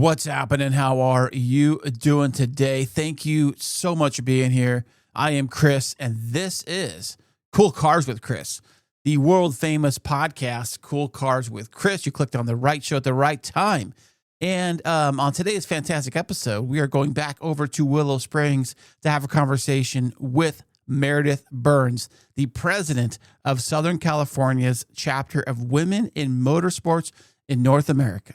What's happening? How are you doing today? Thank you so much for being here. I am Chris, and this is Cool Cars with Chris, the world famous podcast, Cool Cars with Chris. You clicked on the right show at the right time. And on today's fantastic episode, we are going back over to Willow Springs to have a conversation with Meredith Burns, the president of Southern California's chapter of Women in Motorsports in North America.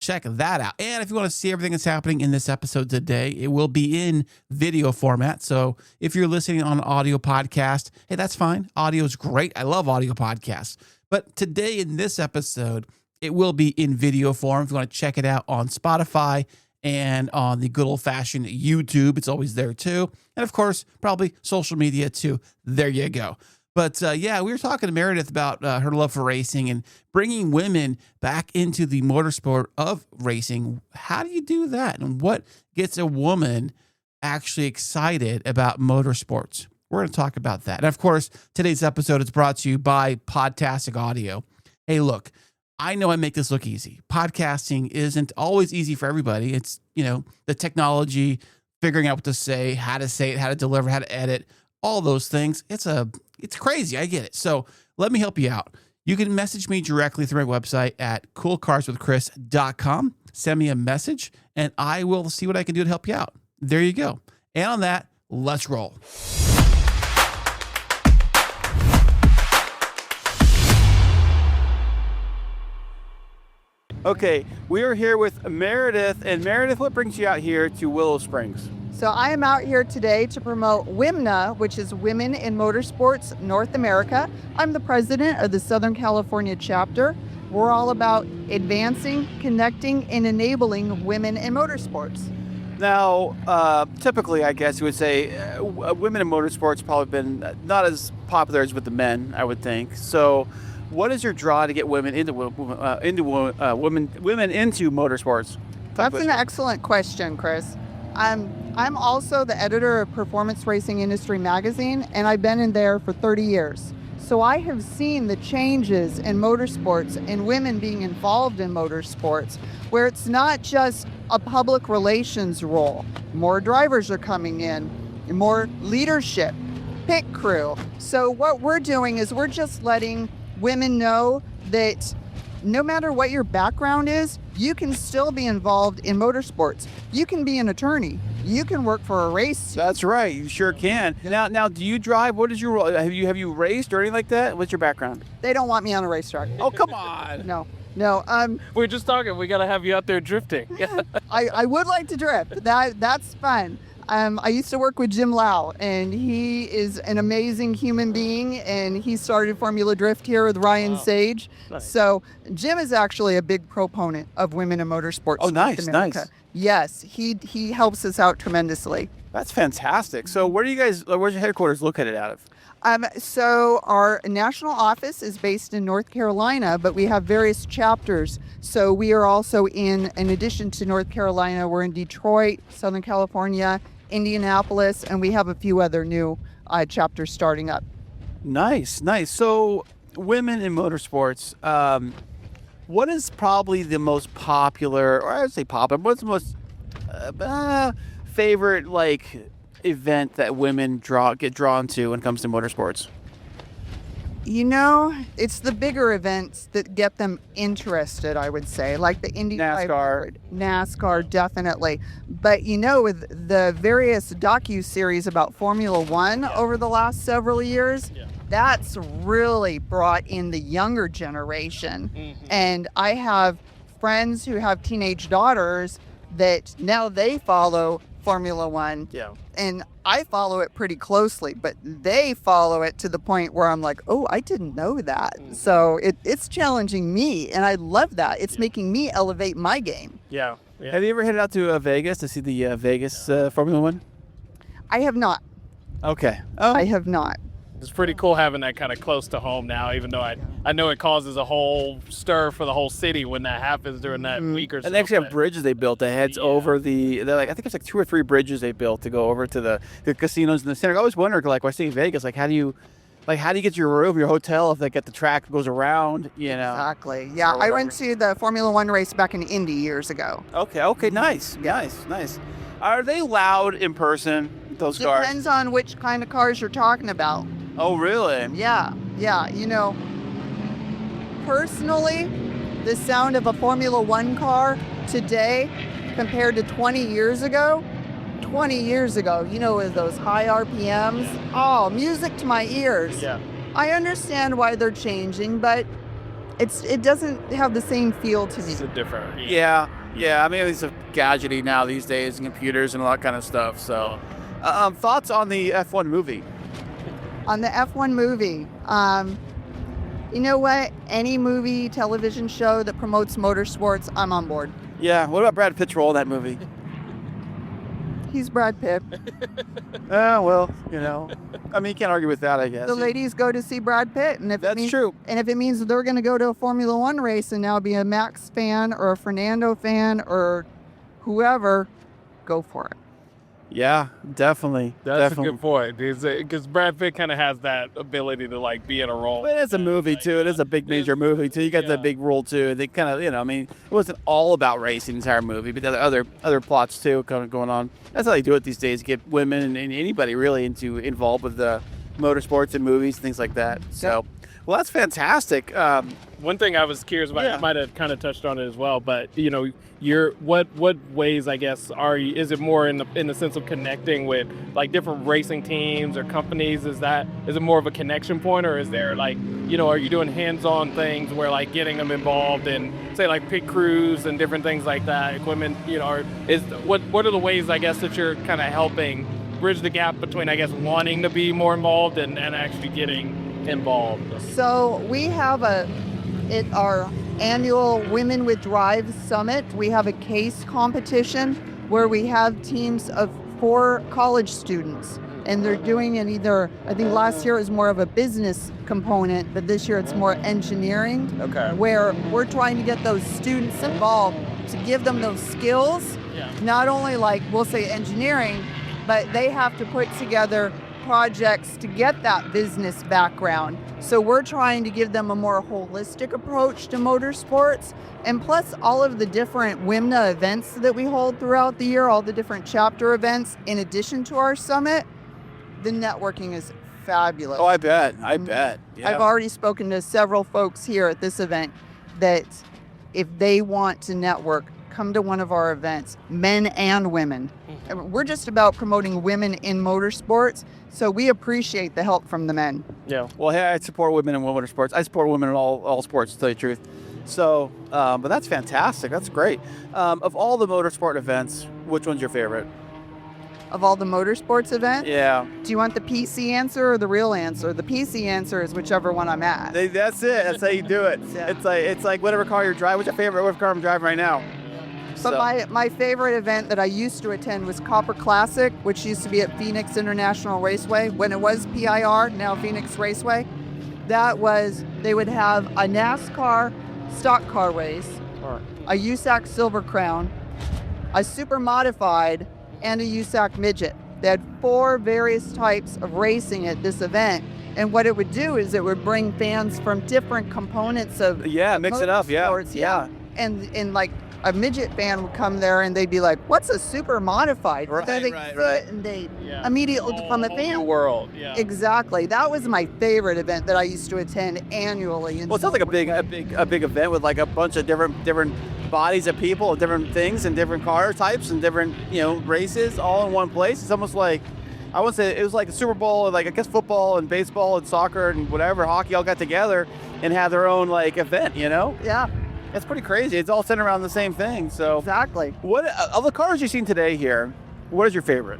Check that out. And if you want to see everything that's happening in this episode today, it will be in video format. So if you're listening on an audio podcast, hey, that's fine. Audio is great. I love audio podcasts. But today in this episode, it will be in video form. If you want to check it out on Spotify and on the good old-fashioned YouTube, it's always there too. And of course, probably social media too. There you go. But yeah, we were talking to Meredith about her love for racing and bringing women back into the motorsport of racing. How do you do that? And what gets a woman actually excited about motorsports? We're going to talk about that. And of course, today's episode is brought to you by Podtastic Audio. Hey, look, I know I make this look easy. Podcasting isn't always easy for everybody. It's, the technology, figuring out what to say it, how to deliver, how to edit, all those things. It's crazy. I get it. So let me help you out. You can message me directly through my website at coolcarswithchris.com. Send me a message and I will see what I can do to help you out. There you go. And on that, let's roll. Okay, we are here with Meredith. And Meredith, what brings you out here to Willow Springs? So I am out here today to promote WIMNA, which is Women in Motorsports North America. I'm the president of the Southern California chapter. We're all about advancing, connecting, and enabling women in motorsports. Now, typically, I guess you would say women in motorsports probably been not as popular as with the men, I would think. So what is your draw to get women into women into motorsports? That's an excellent question, Chris. I'm also the editor of Performance Racing Industry Magazine, and I've been in there for 30 years. So I have seen the changes in motorsports and women being involved in motorsports, where it's not just a public relations role. More drivers are coming in, more leadership, pit crew. So what we're doing is we're just letting women know that no matter what your background is, you can still be involved in motorsports. You can be an attorney. You can work for a race team. That's right. You sure can. Now, do you drive? What is your role? Have you raced or anything like that? What's your background? They don't want me on a racetrack. Oh, come on. No. We're just talking. We got to have you out there drifting. I would like to drift. That's fun. I used to work with Jim Lau, and he is an amazing human being, and he started Formula Drift here with Ryan Sage. Nice. So Jim is actually a big proponent of women in motorsports. Oh, nice. Yes, he helps us out tremendously. That's fantastic. So where's your headquarters located out of? So our national office is based in North Carolina, but we have various chapters. So we are also in addition to North Carolina, we're in Detroit, Southern California, Indianapolis, and we have a few other new chapters starting up. Nice. So women in motorsports, what is probably the most popular, or I would say popular, what's the most favorite event that women get drawn to when it comes to motorsports? It's the bigger events that get them interested, I would say, like the Indy NASCAR. 500. NASCAR, definitely. But, with the various docu-series about Formula One over the last several years, that's really brought in the younger generation. Mm-hmm. And I have friends who have teenage daughters that now they follow Formula One. Yeah. And I follow it pretty closely, but they follow it to the point where I'm like, oh, I didn't know that. Mm-hmm. So it's challenging me, and I love that. It's making me elevate my game. Yeah. Have you ever headed out to Vegas to see the Vegas Formula One? I have not. Okay. I have not. It's pretty cool having that kind of close to home now, even though I know it causes a whole stir for the whole city when that happens during that week or so. And they actually have bridges they built that heads over I think it's 2 or 3 bridges they built to go over to the casinos in the center. I always wondered, when I see Vegas, how do you like, how do you get your room, your hotel, if the track goes around, you know? Exactly. Yeah, I went to the Formula One race back in Indy years ago. Okay, nice. Are they loud in person, those cars? Depends on which kind of cars you're talking about. Oh, really? Yeah. You know, personally, the sound of a Formula One car today compared to 20 years ago, you know, with those high RPMs, oh, music to my ears. Yeah. I understand why they're changing, but it doesn't have the same feel to me. It's a different. Yeah. I mean, it's a gadgety now these days, and computers and all that kind of stuff. So, thoughts on the F1 movie? On the F1 movie, you know what? Any movie, television show that promotes motorsports, I'm on board. Yeah. What about Brad Pitt's role in that movie? He's Brad Pitt. Well, you know, I mean, you can't argue with that, I guess. The ladies go to see Brad Pitt, and if That's true. And if it means that they're going to go to a Formula One race and now be a Max fan or a Fernando fan or whoever, go for it. Yeah, definitely. That's a good point. Because Brad Pitt kind of has that ability to like be in a role. But it's a movie too. It is a big major movie too. You got that big role too. They kind of, you know, I mean, it wasn't all about racing the entire movie, but there are other plots too kind of going on. That's how they do it these days. Get women and anybody really involved with the motorsports and movies, things like that. So, well, that's fantastic. One thing I was curious about, you might have kind of touched on it as well, but you know, what ways, I guess, is it more in the sense of connecting with like different racing teams or companies? Is it more of a connection point, or is there like, you know, are you doing hands-on things where like getting them involved in say like pit crews and different things like that, equipment, you know, or what are the ways, I guess, that you're kind of helping bridge the gap between, I guess, wanting to be more involved and actually getting involved? So we have our annual Women with Drive Summit. We have a case competition where we have teams of 4 college students, and they're doing it either, I think last year it was more of a business component, but this year it's more engineering. Okay. Where we're trying to get those students involved to give them those skills, not only like we'll say engineering, but they have to put together projects to get that business background. So we're trying to give them a more holistic approach to motorsports, and plus all of the different WIMNA events that we hold throughout the year, all the different chapter events in addition to our summit. The networking is fabulous. Oh, I bet. Yeah. I've already spoken to several folks here at this event that if they want to network, come to one of our events, men and women. We're just about promoting women in motorsports, so we appreciate the help from the men. Yeah. Well, hey, I support women in motorsports. I support women in all sports, to tell you the truth. So, but that's fantastic. That's great. Of all the motorsport events, which one's your favorite? Of all the motorsports events? Yeah. Do you want the PC answer or the real answer? The PC answer is whichever one I'm at. That's it. That's how you do it. Yeah. It's like whatever car you're driving. What's your favorite? Whatever car I'm driving right now. But my favorite event that I used to attend was Copper Classic, which used to be at Phoenix International Raceway. When it was PIR, now Phoenix Raceway. They would have a NASCAR stock car race, a USAC Silver Crown, a super modified, and a USAC midget. They had 4 various types of racing at this event. And what it would do is it would bring fans from different components of mix it up, yeah. And like a midget fan would come there and they'd be like, "What's a super modified?" Right. And they immediately become a fan. New world, yeah. Exactly. That was my favorite event that I used to attend annually. Well, it sounds like a big event with like a bunch of different bodies of people, different things, and different car types, and different races all in one place. It's almost like, I would say it was like a Super Bowl, like I guess football and baseball and soccer and whatever, hockey all got together and had their own like event, Yeah. It's pretty crazy. It's all centered around the same thing. So Exactly. What of the cars you've seen today here, what is your favorite?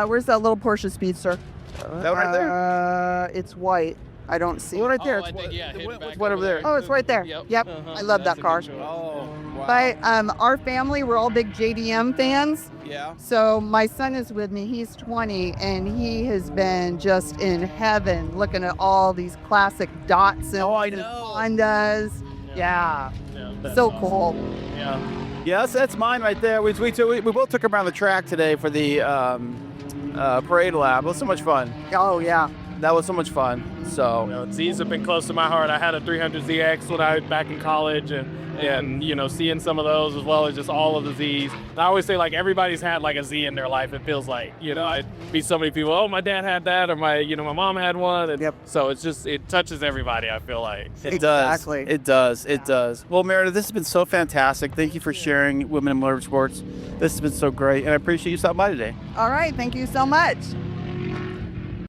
Where's that little Porsche Speedster? That one right there? It's white. I don't see it. Right there. I think, What's what over there? Oh, it's right there. Yep. I love that car. Oh, wow. But our family, we're all big JDM fans. Yeah. So my son is with me. He's 20, and he has been just in heaven looking at all these classic Datsuns and Hondas. Yeah. So awesome. cool. Yeah. Yeah, that's mine right there. We both took him around the track today for the parade lap. It was so much fun. Oh, yeah. that was so much fun. So You know, Zs have been close to my heart. I had a 300ZX when I was back in college, and you know, seeing some of those as well as just all of the Zs. I always say, like, everybody's had like a Z in their life. It feels like, you know, I'd be so many people, oh, my dad had that, or my mom had one. And so it touches everybody, I feel like. it does. Exactly. It does. It does. Well, Meredith, this has been so fantastic. Thank you for sharing Women in Motorsports. This has been so great, and I appreciate you stopping by today. All right. Thank you so much.